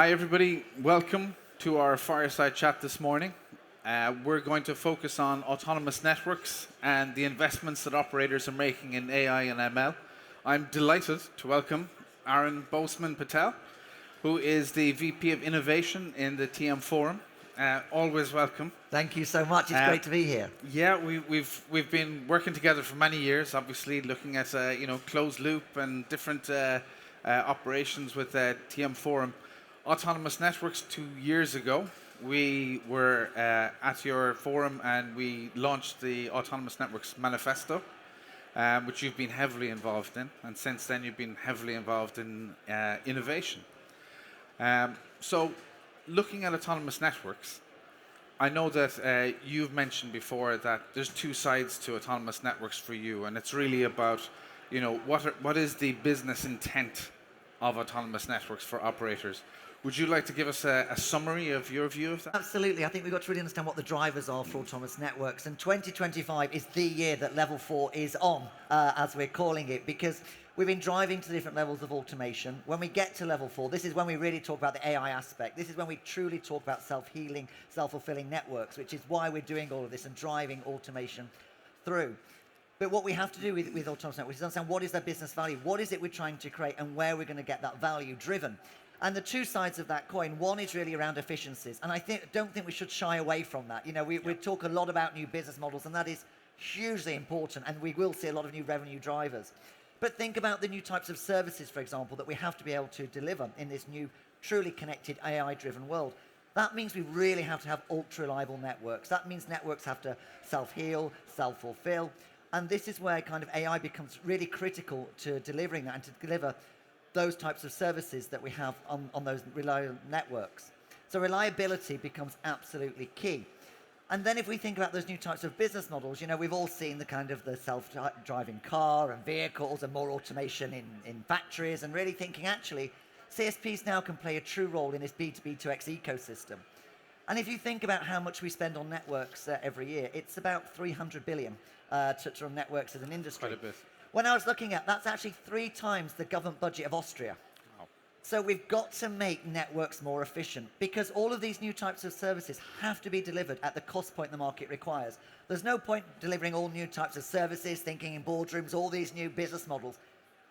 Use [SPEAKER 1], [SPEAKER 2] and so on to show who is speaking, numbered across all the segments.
[SPEAKER 1] Hi, everybody. Welcome to our fireside chat this morning. We're going to focus on autonomous networks and the investments that operators are making in AI and ML. I'm delighted to welcome Aaron Boasman Patel, who is the VP of Innovation in the TM Forum. Always welcome.
[SPEAKER 2] Thank you so much. It's great to be here.
[SPEAKER 1] Yeah, we've been working together for many years. Obviously, looking at closed loop and different operations with TM Forum. Autonomous networks 2 years ago, we were at your forum and we launched the Autonomous Networks Manifesto, which you've been heavily involved in, and since then you've been heavily involved in innovation. So, looking at autonomous networks, I know that you've mentioned before that there's two sides to autonomous networks for you, and it's really about, what is the business intent of autonomous networks for operators. Would you like to give us a summary of your view of that?
[SPEAKER 2] Absolutely. I think we've got to really understand what the drivers are for autonomous networks. And 2025 is the year that level 4 is on, as we're calling it, because we've been driving to different levels of automation. When we get to level 4, this is when we really talk about the AI aspect. This is when we truly talk about self-healing, self-fulfilling networks, which is why we're doing all of this and driving automation through. But what we have to do with autonomous networks is understand what is their business value, what is it we're trying to create, and where we're going to get that value driven. And the two sides of that coin, one is really around efficiencies. And I don't think we should shy away from that. We talk a lot about new business models, and that is hugely important, and we will see a lot of new revenue drivers. But think about the new types of services, for example, that we have to be able to deliver in this new, truly connected, AI-driven world. That means we really have to have ultra-reliable networks. That means networks have to self-heal, self-fulfill. And this is where kind of AI becomes really critical to delivering that and to deliver those types of services that we have on those reliable networks. So reliability becomes absolutely key. And then if we think about those new types of business models, we've all seen the kind of the self-driving car and vehicles and more automation in factories, and really thinking actually CSPs now can play a true role in this B2B2X ecosystem. And if you think about how much we spend on networks every year, it's about 300 billion to run networks as an industry.
[SPEAKER 1] Quite a bit.
[SPEAKER 2] When I was looking at, that's actually 3 times the government budget of Austria.
[SPEAKER 1] Wow.
[SPEAKER 2] So we've got to make networks more efficient, because all of these new types of services have to be delivered at the cost point the market requires. There's no point delivering all new types of services, thinking in boardrooms, all these new business models,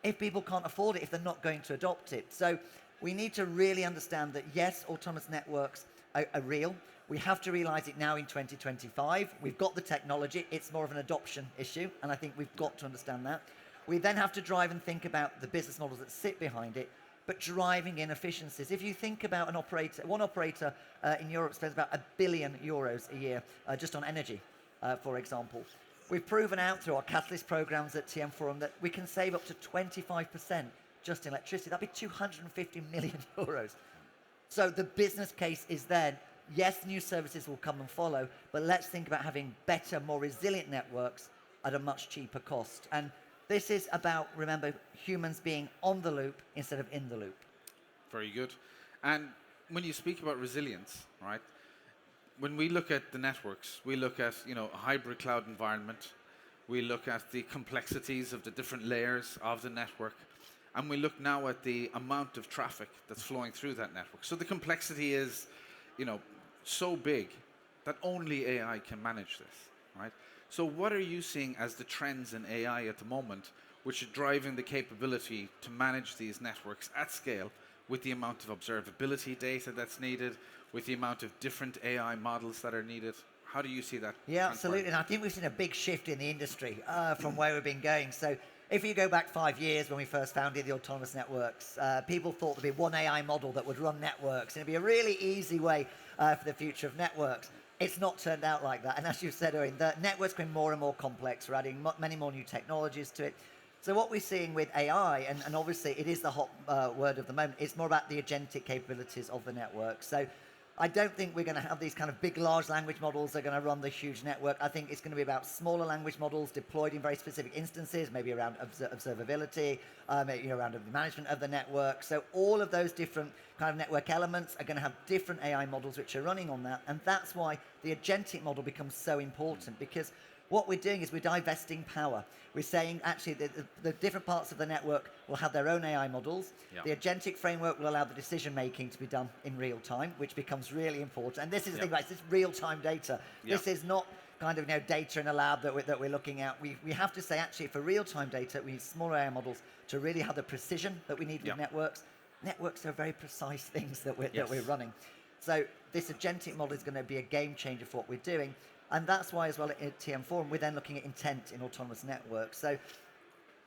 [SPEAKER 2] if people can't afford it, if they're not going to adopt it. So we need to really understand that, yes, autonomous networks are real. We have to realize it now in 2025. We've got the technology. It's more of an adoption issue, and I think we've got to understand that. We then have to drive and think about the business models that sit behind it, but driving in efficiencies. If you think about one operator in Europe spends about €1 billion a year just on energy, for example. We've proven out through our Catalyst programs at TM Forum that we can save up to 25% just in electricity. That'd be €250 million. So the business case is there. Yes, new services will come and follow, but let's think about having better, more resilient networks at a much cheaper cost. And this is about, remember, humans being on the loop instead of in the loop.
[SPEAKER 1] Very good. And when you speak about resilience, right? When we look at the networks, we look at a hybrid cloud environment. We look at the complexities of the different layers of the network. And we look now at the amount of traffic that's flowing through that network. So the complexity is, so big that only AI can manage this, right? So what are you seeing as the trends in AI at the moment, which are driving the capability to manage these networks at scale with the amount of observability data that's needed, with the amount of different AI models that are needed? How do you see that?
[SPEAKER 2] Yeah, absolutely. And I think we've seen a big shift in the industry from where we've been going. So if you go back 5 years when we first founded the autonomous networks, people thought there'd be one AI model that would run networks, and it'd be a really easy way for the future of networks. It's not turned out like that. And as you said, Eoin, the network's been more and more complex. We're adding many more new technologies to it. So what we're seeing with AI, and obviously it is the hot word of the moment, it's more about the agentic capabilities of the network. So I don't think we're going to have these kind of big, large language models that are going to run the huge network. I think it's going to be about smaller language models deployed in very specific instances, maybe around observability, maybe around the management of the network. So all of those different kind of network elements are going to have different AI models which are running on that. And that's why the agentic model becomes so important, because What we're doing is we're divesting power. We're saying actually the different parts of the network will have their own AI models.
[SPEAKER 3] Yeah.
[SPEAKER 2] The agentic framework will allow the decision making to be done in real time, which becomes really important. And this is the thing, right? This real time data. This is not kind of data in a lab that we're looking at. We have to say actually for real time data, we need smaller AI models to really have the precision that we need with networks. Networks are very precise things that we're running. So this agentic model is going to be a game changer for what we're doing. And that's why, as well, at TM Forum, we're then looking at intent in autonomous networks. So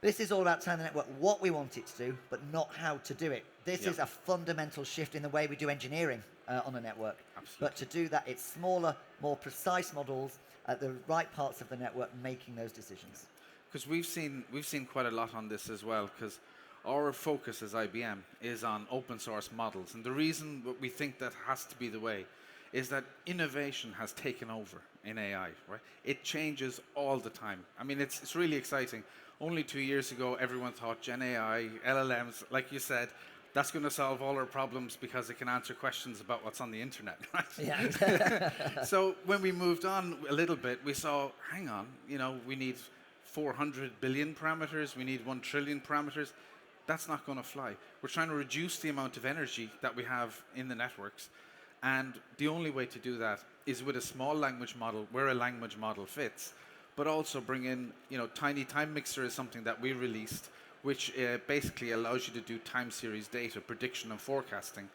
[SPEAKER 2] this is all about telling the network what we want it to do, but not how to do it. This is a fundamental shift in the way we do engineering on a network.
[SPEAKER 3] Absolutely.
[SPEAKER 2] But to do that, it's smaller, more precise models at the right parts of the network making those decisions.
[SPEAKER 1] Because we've seen quite a lot on this as well, because our focus as IBM is on open source models. And the reason we think that has to be the way is that innovation has taken over in AI, right? It changes all the time. I mean, it's really exciting. Only 2 years ago, everyone thought Gen AI, LLMs, like you said, that's going to solve all our problems because it can answer questions about what's on the internet, right?
[SPEAKER 2] Yeah.
[SPEAKER 1] So when we moved on a little bit, we saw, hang on, we need 400 billion parameters, we need 1 trillion parameters. That's not going to fly. We're trying to reduce the amount of energy that we have in the networks. And the only way to do that is with a small language model where a language model fits, but also bring in, Tiny Time Mixer is something that we released, which basically allows you to do time series data, prediction and forecasting,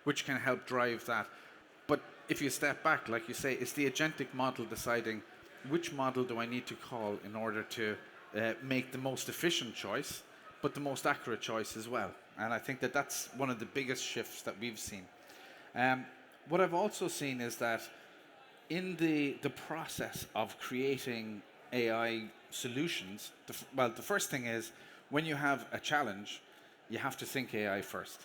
[SPEAKER 1] which can help drive that. But if you step back, like you say, it's the agentic model deciding which model do I need to call in order to make the most efficient choice, but the most accurate choice as well. And I think that that's one of the biggest shifts that we've seen. What I've also seen is that in the process of creating AI solutions, the first thing is when you have a challenge, you have to think AI first,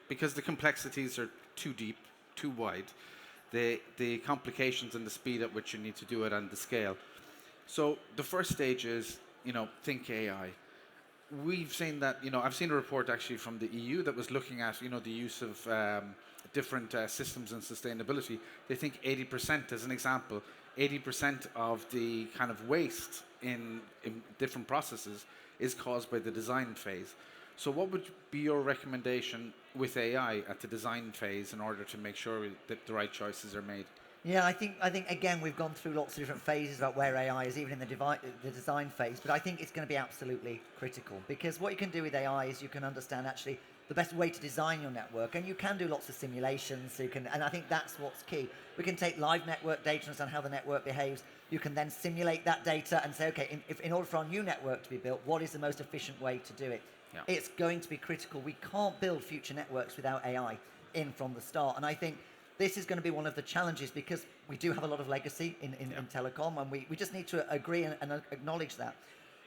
[SPEAKER 1] because the complexities are too deep, too wide, the complications and the speed at which you need to do it and the scale. So the first stage is, think AI. We've seen that, I've seen a report actually from the EU that was looking at, the use of different systems and sustainability. They think 80%, as an example, 80% of the kind of waste in different processes is caused by the design phase. So what would be your recommendation with AI at the design phase in order to make sure that the right choices are made?
[SPEAKER 2] Yeah, I think again we've gone through lots of different phases about where AI is, even in the design phase. But I think it's going to be absolutely critical, because what you can do with AI is you can understand actually the best way to design your network, and you can do lots of simulations. So and I think that's what's key. We can take live network data and understand how the network behaves. You can then simulate that data and say, okay, in order for our new network to be built, what is the most efficient way to do it?
[SPEAKER 3] Yeah.
[SPEAKER 2] It's going to be critical. We can't build future networks without AI in from the start, and I think this is going to be one of the challenges, because we do have a lot of legacy in telecom, and we just need to agree and acknowledge that.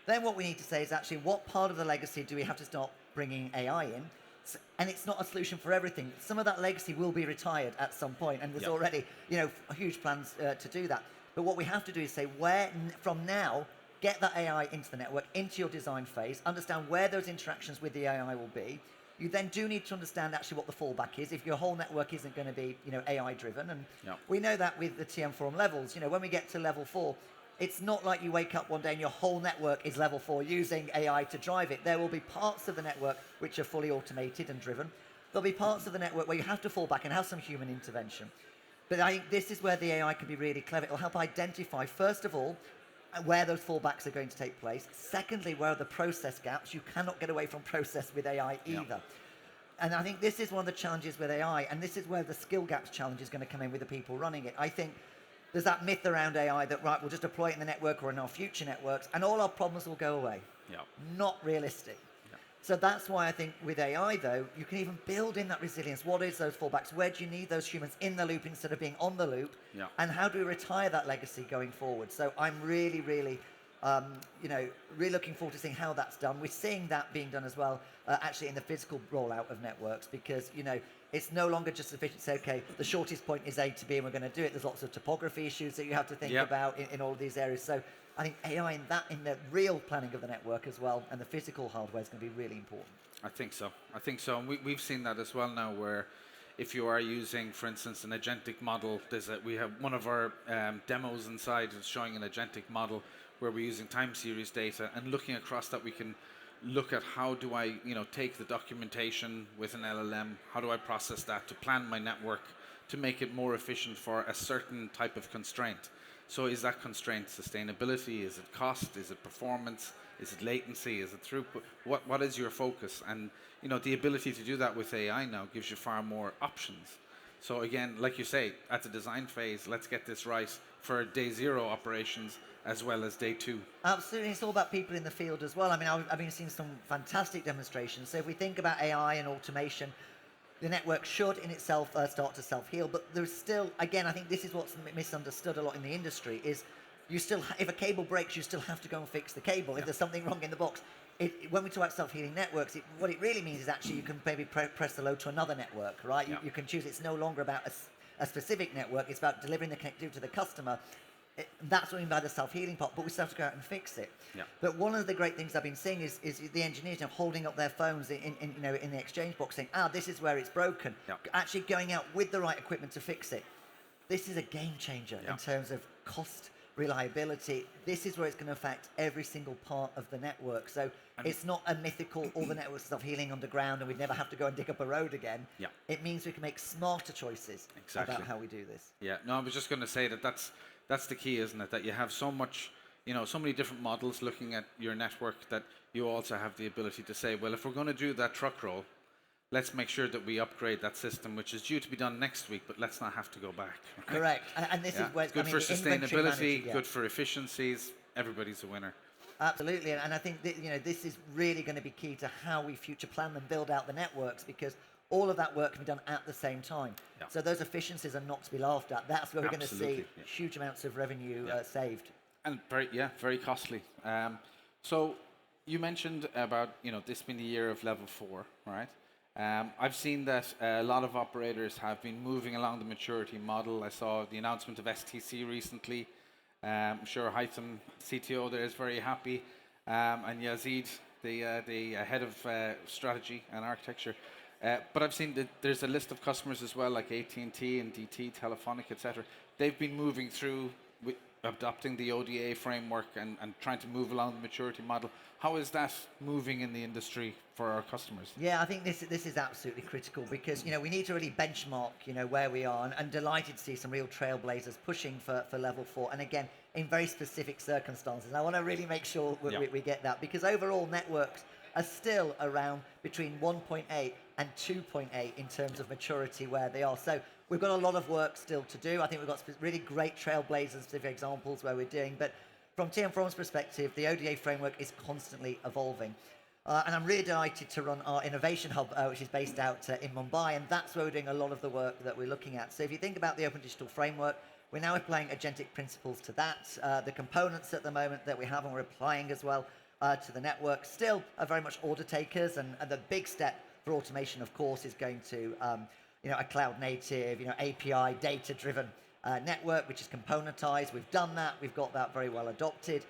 [SPEAKER 2] Then what we need to say is actually what part of the legacy do we have to start bringing AI in? And it's not a solution for everything. Some of that legacy will be retired at some point, and there's already huge plans to do that. But what we have to do is say where from now, get that AI into the network, into your design phase, understand where those interactions with the AI will be. You then do need to understand actually what the fallback is if your whole network isn't going to be AI driven. And we know that with the TM Forum levels, when we get to level 4, it's not like you wake up one day and your whole network is level 4 using AI to drive it. There will be parts of the network which are fully automated and driven. There'll be parts of the network where you have to fall back and have some human intervention. But I think this is where the AI can be really clever. It'll help identify, first of all, where those fallbacks are going to take place. Secondly, where are the process gaps? You cannot get away from process with AI either. And I think this is one of the challenges with AI, and this is where the skill gaps challenge is going to come in with the people running it. I think there's that myth around AI that, right, we'll just deploy it in the network or in our future networks, and all our problems will go away. Not realistic. So that's why I think with AI, though, you can even build in that resilience. What is those fallbacks? Where do you need those humans in the loop instead of being on the loop? And how do we retire that legacy going forward? So I'm really, really, really looking forward to seeing how that's done. We're seeing that being done as well, actually in the physical rollout of networks, because, it's no longer just sufficient to say, okay, the shortest point is A to B and we're going to do it. There's lots of topography issues that you have to think about in all of these areas. So I think AI in the real planning of the network as well, and the physical hardware is going to be really important.
[SPEAKER 1] I think so. And we've seen that as well now, where if you are using, for instance, an agentic model, we have one of our demos inside is showing an agentic model where we're using time series data, and looking across that we can look at how do I, take the documentation with an LLM, how do I process that to plan my network to make it more efficient for a certain type of constraint. So is that constraint sustainability? Is it cost? Is it performance? Is it latency? Is it throughput? What is your focus? And the ability to do that with AI now gives you far more options. So again, like you say, at the design phase, let's get this right for day zero operations as well as day two.
[SPEAKER 2] Absolutely, it's all about people in the field as well. I mean, I've been seeing some fantastic demonstrations. So if we think about AI and automation, the network should in itself start to self-heal, but there's still, again, I think this is what's misunderstood a lot in the industry, is you still, if a cable breaks, you still have to go and fix the cable. If there's something wrong in the box, when we talk about self-healing networks, what it really means is actually you can maybe press the load to another network, right? You can choose. It's no longer about a specific network. It's about delivering the connectivity to the customer. That's what I mean by the self-healing part, but we still have to go out and fix it.
[SPEAKER 1] Yeah.
[SPEAKER 2] But one of the great things I've been seeing is the engineers holding up their phones in the exchange box saying, this is where it's broken.
[SPEAKER 1] Yeah.
[SPEAKER 2] Actually going out with the right equipment to fix it. This is a game changer in terms of cost, reliability. This is where it's going to affect every single part of the network. So it's not a mythical, all the networks are self-healing underground and we'd never have to go and dig up a road again.
[SPEAKER 1] Yeah.
[SPEAKER 2] It means we can make smarter choices about how we do this.
[SPEAKER 1] Yeah, no, I was just going to say that's the key, isn't it? That you have so much, so many different models looking at your network that you also have the ability to say, well, if we're going to do that truck roll, let's make sure that we upgrade that system, which is due to be done next week, but let's not have to go back. Right?
[SPEAKER 2] Correct. And this is where
[SPEAKER 1] it's good for sustainability, good for efficiencies. Everybody's a winner.
[SPEAKER 2] Absolutely, and I think that, this is really going to be key to how we future plan and build out the networks, because all of that work can be done at the same time. Yeah. So those efficiencies are not to be laughed at. That's where we're going to see huge amounts of revenue saved.
[SPEAKER 1] And very costly. So you mentioned about this being the year of level 4, right? I've seen that a lot of operators have been moving along the maturity model. I saw the announcement of STC recently. I'm sure Haitham, CTO there, is very happy. And Yazid, the head of strategy and architecture. But I've seen that there's a list of customers as well, like AT&T and DT, Telephonic, etc. They've been moving through adopting the ODA framework and trying to move along the maturity model. How is that moving in the industry for our customers?
[SPEAKER 2] Yeah, I think this is absolutely critical, because we need to really benchmark where we are, and delighted to see some real trailblazers pushing for level 4, and again in very specific circumstances. And I want to really make sure we get that, because overall networks are still around between 1.8 and 2.8 in terms of maturity where they are. So we've got a lot of work still to do. I think we've got really great trailblazers, specific examples where we're doing. But from TM Forum's perspective, the ODA framework is constantly evolving. And I'm really delighted to run our innovation hub, which is based out in Mumbai. And that's where we're doing a lot of the work that we're looking at. So if you think about the Open Digital Framework, we're now applying agentic principles to that. The components at the moment that we have and we're applying as well to the network still are very much order takers. And the big step for automation, of course, is going to a cloud native, API data-driven network, which is componentized. We've done that. We've got that very well adopted.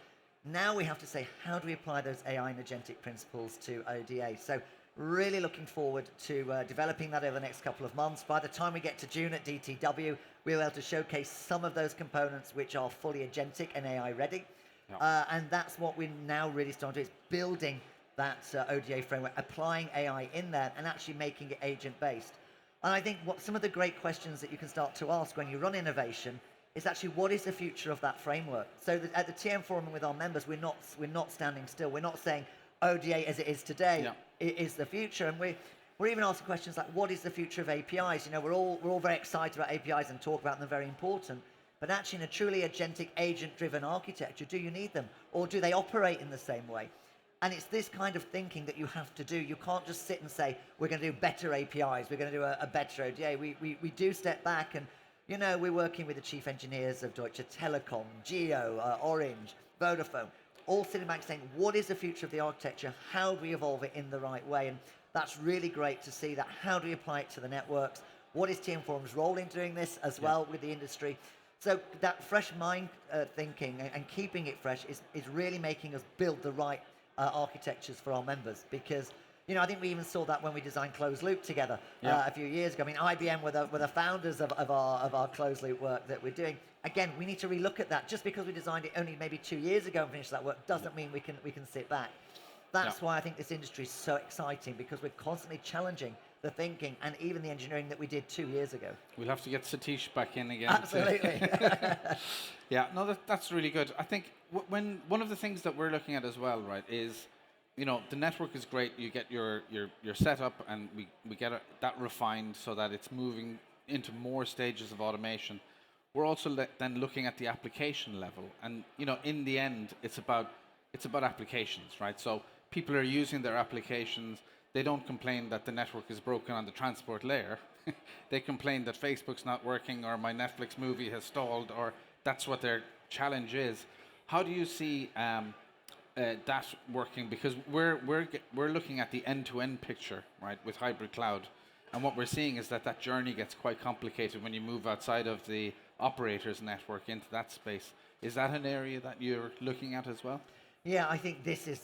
[SPEAKER 2] Now we have to say, how do we apply those AI and agentic principles to ODA? So really looking forward to developing that over the next couple of months. By the time we get to June at DTW, we'll be able to showcase some of those components which are fully agentic and AI ready. And that's what we're now really starting to do, is building that ODA framework, applying AI in there and actually making it agent-based. And I think what some of the great questions that you can start to ask when you run innovation is actually, what is the future of that framework? So that at the TM Forum and with our members, we're not standing still. We're not saying ODA as it is today is the future. And we're even asking questions like, what is the future of APIs? We're all very excited about APIs and talk about them, very important. But actually, in a truly agentic, agent-driven architecture, do you need them? Or do they operate in the same way? And it's this kind of thinking that you have to do. You can't just sit and say, we're going to do better APIs, we're going to do a better ODA. We do step back, and we're working with the chief engineers of Deutsche Telekom, Geo, Orange, Vodafone, all sitting back saying, what is the future of the architecture? How do we evolve it in the right way? And that's really great to see that. How do we apply it to the networks? What is TM Forum's role in doing this as well with the industry? So that fresh mind thinking and keeping it fresh is really making us build the right architectures for our members, because You know, I think we even saw that when we designed closed loop together a few years ago. I mean, IBM were the founders of our closed loop work that we're doing. Again, we need to relook at that. Just because we designed it only maybe 2 years ago and finished that work doesn't mean we can sit back. That's why I think this industry is so exciting, because we're constantly challenging the thinking and even the engineering that we did 2 years ago.
[SPEAKER 1] We'll have to get Satish back in again.
[SPEAKER 2] Absolutely.
[SPEAKER 1] Yeah, no, that's really good. I think when one of the things that we're looking at as well, right, is, you know, the network is great. You get your setup, and we get that refined so that it's moving into more stages of automation. We're also then looking at the application level, and you know, in the end, it's about applications, right? So people are using their applications. They don't complain that the network is broken on the transport layer. They complain that Facebook's not working, or my Netflix movie has stalled, or that's what their challenge is. How do you see that working? Because we're looking at the end-to-end picture, right, with hybrid cloud, and what we're seeing is that journey gets quite complicated when you move outside of the operator's network into that space. Is that an area that you're looking at as well?
[SPEAKER 2] Yeah, I think this is,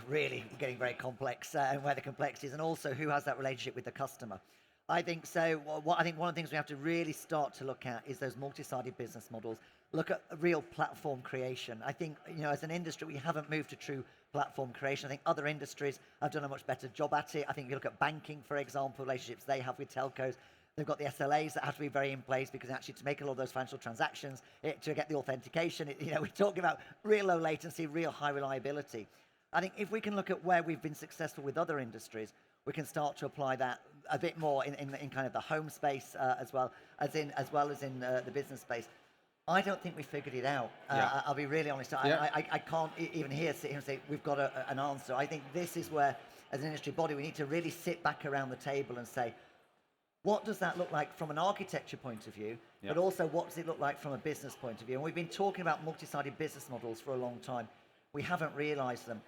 [SPEAKER 2] really getting very complex, and where the complexity is, and also who has that relationship with the customer. I think so. I think one of the things we have to really start to look at is those multi-sided business models. Look at real platform creation. I think, you know, as an industry, we haven't moved to true platform creation. I think other industries have done a much better job at it. I think if you look at banking, for example, relationships they have with telcos. They've got the SLAs that have to be very in place, because actually to make a lot of those financial transactions, to get the authentication, you know, we're talking about real low latency, real high reliability. I think if we can look at where we've been successful with other industries, we can start to apply that a bit more in kind of the home space as well as in the business space. I don't think we figured it out. I'll be really honest. I can't even sit here and say we've got an answer. I think this is where, as an industry body, we need to really sit back around the table and say, what does that look like from an architecture point of view, but also what does it look like from a business point of view? And we've been talking about multi-sided business models for a long time. We haven't realized them.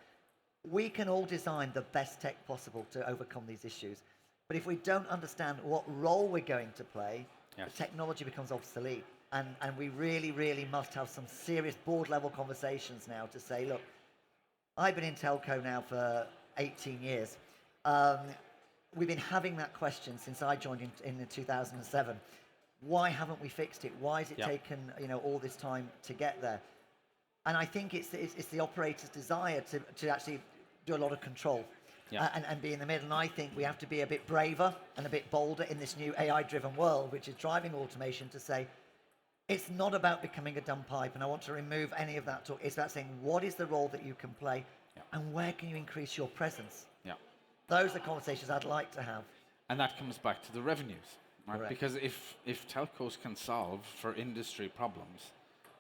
[SPEAKER 2] We can all design the best tech possible to overcome these issues. But if we don't understand what role we're going to play, the technology becomes obsolete. And we really, really must have some serious board level conversations now to say, look, I've been in telco now for 18 years. We've been having that question since I joined in 2007. Why haven't we fixed it? Why has it taken, you know, all this time to get there? And I think it's the operator's desire to actually do a lot of control and be in the middle. And I think we have to be a bit braver and a bit bolder in this new AI-driven world, which is driving automation, to say, it's not about becoming a dumb pipe, and I want to remove any of that talk. It's about saying, what is the role that you can play, and where can you increase your presence? Those are conversations I'd like to have. And
[SPEAKER 1] that comes back to the revenues, right?
[SPEAKER 2] Correct.
[SPEAKER 1] Because if telcos can solve for industry problems,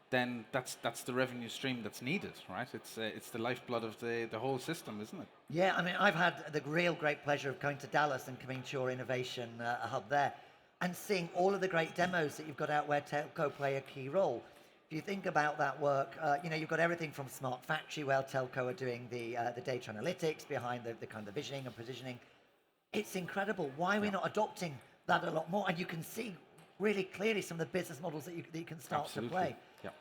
[SPEAKER 1] then that's the revenue stream that's needed, right? It's the lifeblood of the whole system, isn't it?
[SPEAKER 2] Yeah, I mean, I've had the real great pleasure of going to Dallas and coming to your innovation hub there, and seeing all of the great demos that you've got out where telco play a key role. If you think about that work, you know, you've got everything from smart factory, where telco are doing the data analytics behind the kind of the visioning and positioning. It's incredible. Why are we not adopting that a lot more? And you can see really clearly some of the business models that you can start to play.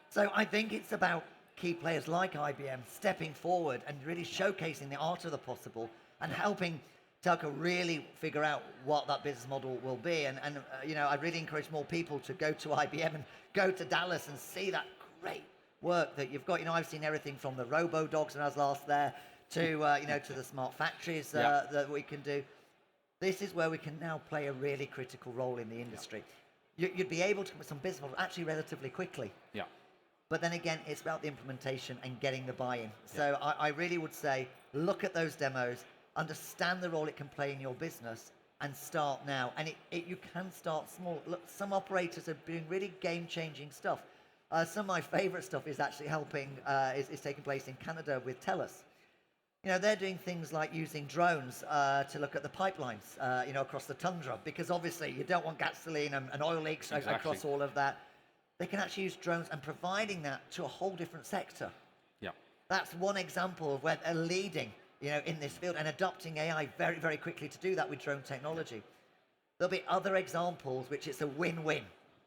[SPEAKER 2] So I think it's about key players like IBM stepping forward and really showcasing the art of the possible and helping telco really figure out what that business model will be. And you know, I really encourage more people to go to IBM and go to Dallas and see that great work that you've got. You know, I've seen everything from the robo-dogs when I was last there to, you know, to the smart factories that we can do. This is where we can now play a really critical role in the industry. You'd be able to come with some business models actually relatively quickly. But then again, it's about the implementation and getting the buy-in. So I really would say, look at those demos, understand the role it can play in your business, and start now. And you can start small. Look, some operators are doing really game-changing stuff. Some of my favorite stuff is actually helping, is taking place in Canada with TELUS. You know, they're doing things like using drones to look at the pipelines, you know, across the tundra, because obviously you don't want gasoline and oil leaks across all of that. They can actually use drones and providing that to a whole different sector. That's one example of where they're leading, you know, in this field and adopting AI very, very quickly to do that with drone technology. There'll be other examples which it's a win-win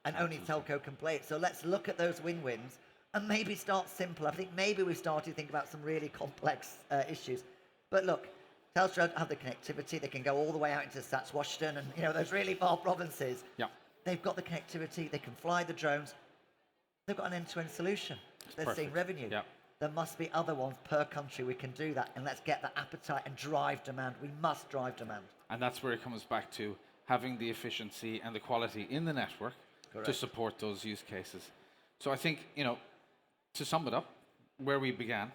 [SPEAKER 2] and only telco can play it. So let's look at those win-wins and maybe start simple. I think maybe we've started to think about some really complex issues. But look, Telstra have the connectivity. They can go all the way out into Saskatchewan and those really far provinces.
[SPEAKER 1] Yeah.
[SPEAKER 2] They've got the connectivity. They can fly the drones. They've got an end-to-end solution. They're seeing revenue.
[SPEAKER 1] Yeah.
[SPEAKER 2] There must be other ones per country we can do that, and let's get the appetite and drive demand. We must drive demand.
[SPEAKER 1] And that's where it comes back to having the efficiency and the quality in the network to support those use cases. So I think, to sum it up, where we began,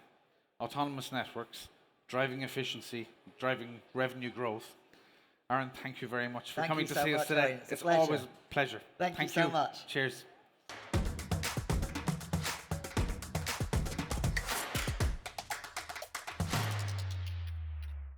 [SPEAKER 1] autonomous networks, driving efficiency, driving revenue growth. Aaron, thank you very much for coming to see us today.
[SPEAKER 2] It's
[SPEAKER 1] always a pleasure.
[SPEAKER 2] Thank you so much.
[SPEAKER 1] Cheers.